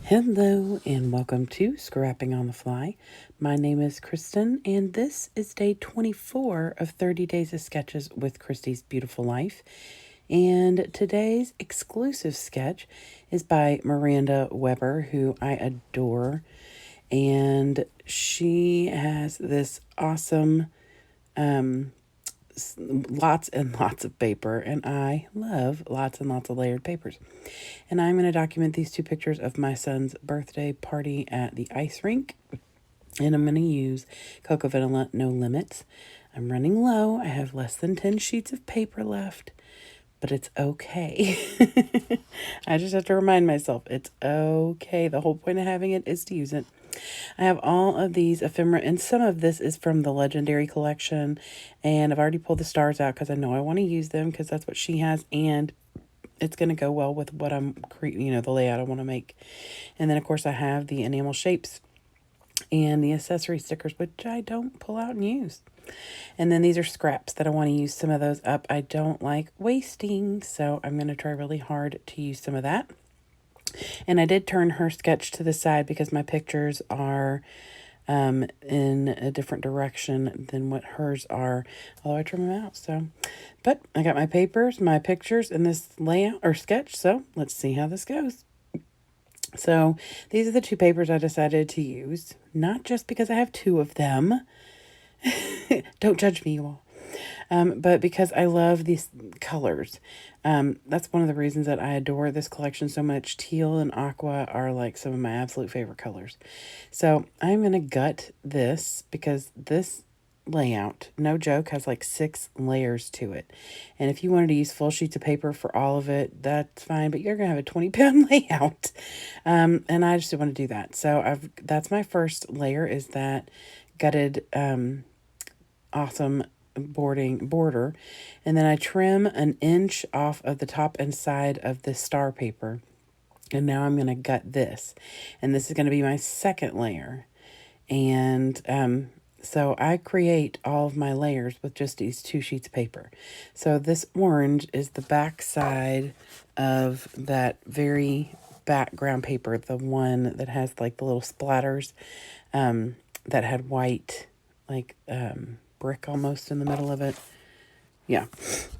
Hello and welcome to Scrapping on the Fly. My name is Kristen and this is day 24 of 30 Days of Sketches with Christy's Beautiful Life. And today's exclusive sketch is by Miranda Weber, who I adore. And she has this awesome lots and lots of paper, and I love lots and lots of layered papers. And I'm going to document these two pictures of my son's birthday party at the ice rink. And I'm going to use Cocoa Vanilla No Limits. I'm running low. I have less than 10 sheets of paper left, but it's okay. I just have to remind myself it's okay. The whole point of having it is to use it. I have all of these ephemera, and some of this is from the Legendary collection, and I've already pulled the stars out because I know I want to use them because that's what she has, and it's going to go well with what I'm creating, the layout I want to make. And then, of course, I have the enamel shapes and the accessory stickers, which I don't pull out and use. And then these are scraps that I want to use some of those up. I don't like wasting, so I'm going to try really hard to use some of that. And I did turn her sketch to the side because my pictures are in a different direction than what hers are, although I trim them out. But I got my papers, my pictures, and this layout or sketch, so let's see how this goes. So these are the two papers I decided to use, not just because I have two of them. Don't judge me, you all. But because I love these colors. That's one of the reasons that I adore this collection so much. Teal and aqua are like some of my absolute favorite colors. So I'm going to gut this because this layout, no joke, has like 6 layers to it. And if you wanted to use full sheets of paper for all of it, that's fine, but you're going to have a 20-pound layout. And I just didn't want to do that. So that's my first layer, is that gutted awesome border, and then I trim an inch off of the top and side of the star paper, and now I'm going to gut this, and this is going to be my second layer. And so I create all of my layers with just these 2 sheets of paper. So this orange is the back side of that very background paper, the one that has like the little splatters that had white like brick almost in the middle of it. Yeah.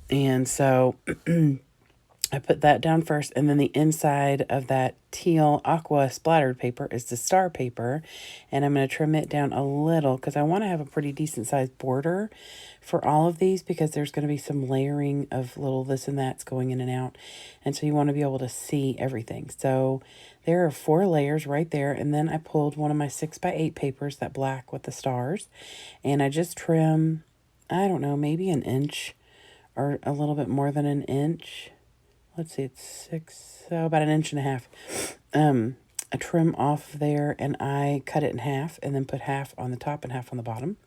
And so I put that down first, and then the inside of that teal aqua splattered paper is the star paper, and I'm going to trim it down a little because I want to have a pretty decent sized border for all of these, because there's going to be some layering of little this and that's going in and out, and so you want to be able to see everything. So there are 4 layers right there, and then I pulled one of my 6x8 papers, that black with the stars, and I just trim, I don't know, maybe an inch or a little bit more than an inch. Let's see, it's 6, so about an inch and a half. I trim off there, and I cut it in half, and then put half on the top and half on the bottom.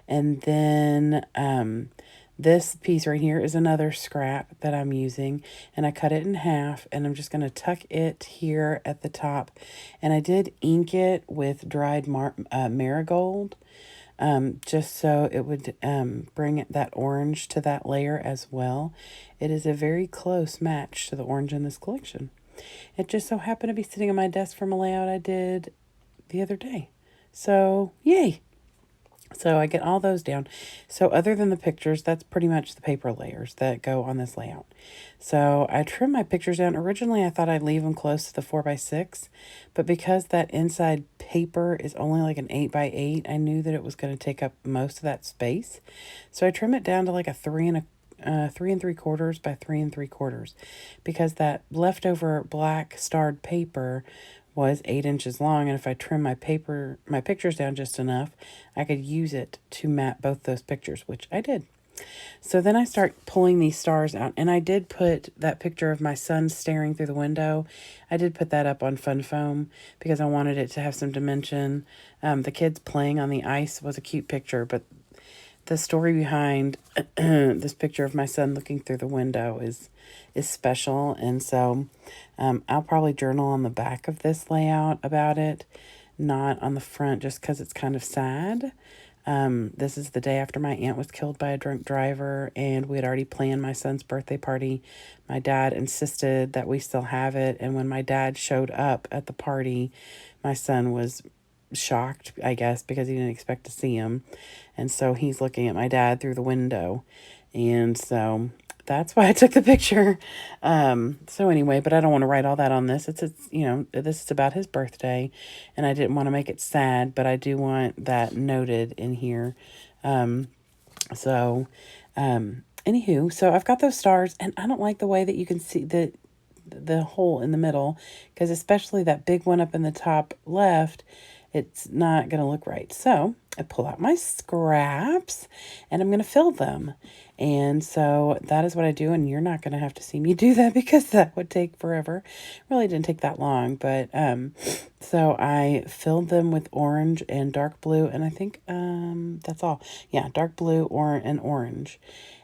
And then this piece right here is another scrap that I'm using, and I cut it in half, and I'm just going to tuck it here at the top. And I did ink it with dried marigold, just so it would bring that orange to that layer as well. It is a very close match to the orange in this collection. It just so happened to be sitting on my desk from a layout I did the other day. So, yay! So I get all those down. So other than the pictures, that's pretty much the paper layers that go on this layout. So I trim my pictures down. Originally, I thought I'd leave them close to the 4x6, but because that inside paper is only like an 8x8, I knew that it was going to take up most of that space. So I trim it down to like a 3 3 3/4 by 3 3/4, because that leftover black starred paper was 8 inches long, and if I trim my pictures down just enough, I could use it to map both those pictures, which I did. So then I start pulling these stars out, and I did put that picture of my son staring through the window. I did put that up on Fun Foam because I wanted it to have some dimension. The kids playing on the ice was a cute picture, but the story behind this picture of my son looking through the window is special. And so I'll probably journal on the back of this layout about it, not on the front, just because it's kind of sad. This is the day after my aunt was killed by a drunk driver, and we had already planned my son's birthday party. My dad insisted that we still have it, and when my dad showed up at the party, my son was shocked, I guess, because he didn't expect to see him. And so he's looking at my dad through the window. And so that's why I took the picture. So anyway, but I don't want to write all that on this. This is about his birthday, and I didn't want to make it sad, but I do want that noted in here. So, anywho, so I've got those stars, and I don't like the way that you can see the hole in the middle, because especially that big one up in the top left, it's not going to look right. So I pull out my scraps and I'm going to fill them. And so that is what I do. And you're not going to have to see me do that because that would take forever. Really didn't take that long. But so I filled them with orange and dark blue. And I think that's all. Yeah, dark blue and orange.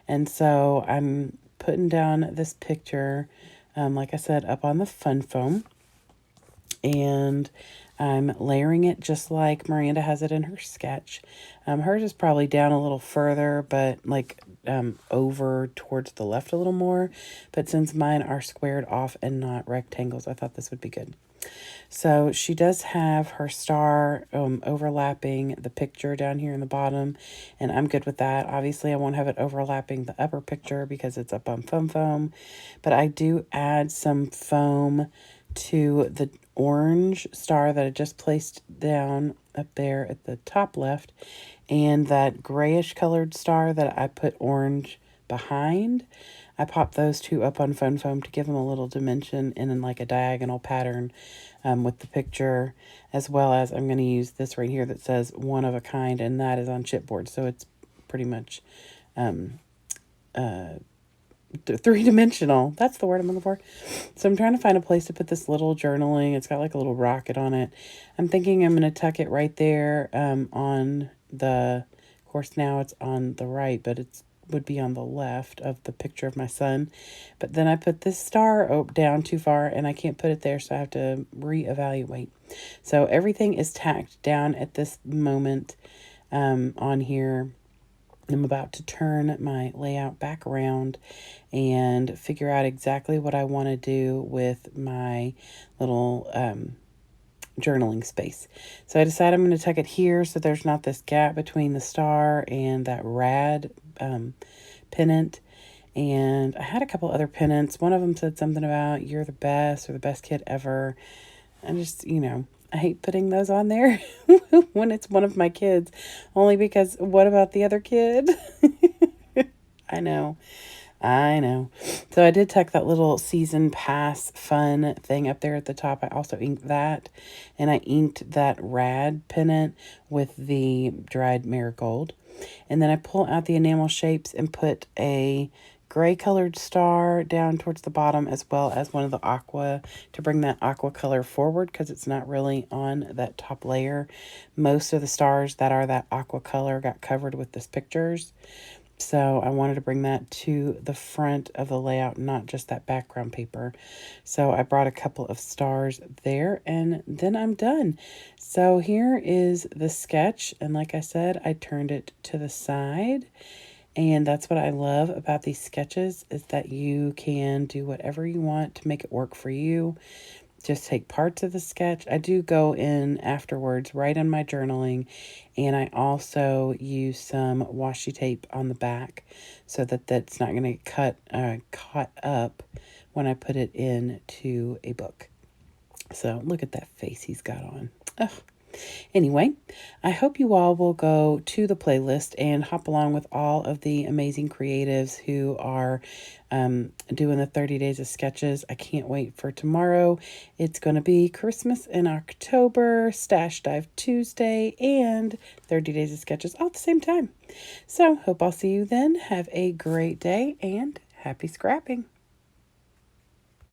And so I'm putting down this picture, like I said, up on the fun foam. And I'm layering it just like Miranda has it in her sketch. Hers is probably down a little further, but like over towards the left a little more. But since mine are squared off and not rectangles, I thought this would be good. So she does have her star overlapping the picture down here in the bottom, and I'm good with that. Obviously, I won't have it overlapping the upper picture because it's up on foam, but I do add some foam to the orange star that I just placed down up there at the top left, and that grayish colored star that I put orange behind. I popped those two up on foam to give them a little dimension and in like a diagonal pattern with the picture, as well as I'm going to use this right here that says one of a kind, and that is on chipboard. So it's pretty much three-dimensional. That's the word I'm looking for. So I'm trying to find a place to put this little journaling. It's got like a little rocket on it. I'm thinking I'm going to tuck it right there on the, of course now it's on the right, but it's would be on the left of the picture of my son. But then I put this star down too far and I can't put it there, so I have to reevaluate. So everything is tacked down at this moment on here. I'm about to turn my layout back around and figure out exactly what I want to do with my little journaling space. So I decided I'm going to tuck it here so there's not this gap between the star and that rad pennant. And I had a couple other pennants. One of them said something about "you're the best" or "the best kid ever." I just, I hate putting those on there when it's one of my kids, only because what about the other kid? I know. So I did tuck that little season pass fun thing up there at the top. I also inked that, and I inked that rad pennant with the dried marigold. And then I pull out the enamel shapes and put a gray colored star down towards the bottom, as well as one of the aqua to bring that aqua color forward, because it's not really on that top layer. Most of the stars that are that aqua color got covered with this pictures. So I wanted to bring that to the front of the layout, not just that background paper. So I brought a couple of stars there, and then I'm done. So here is the sketch. And like I said, I turned it to the side. And that's what I love about these sketches, is that you can do whatever you want to make it work for you. Just take parts of the sketch. I do go in afterwards, write on my journaling, and I also use some washi tape on the back so that that's not going to get caught up when I put it into a book. So look at that face he's got on. Ugh. Anyway, I hope you all will go to the playlist and hop along with all of the amazing creatives who are doing the 30 days of sketches. I can't wait for tomorrow. It's going to be Christmas in October, Stash Dive Tuesday, and 30 days of sketches all at the same time. So hope I'll see you then. Have a great day and happy scrapping.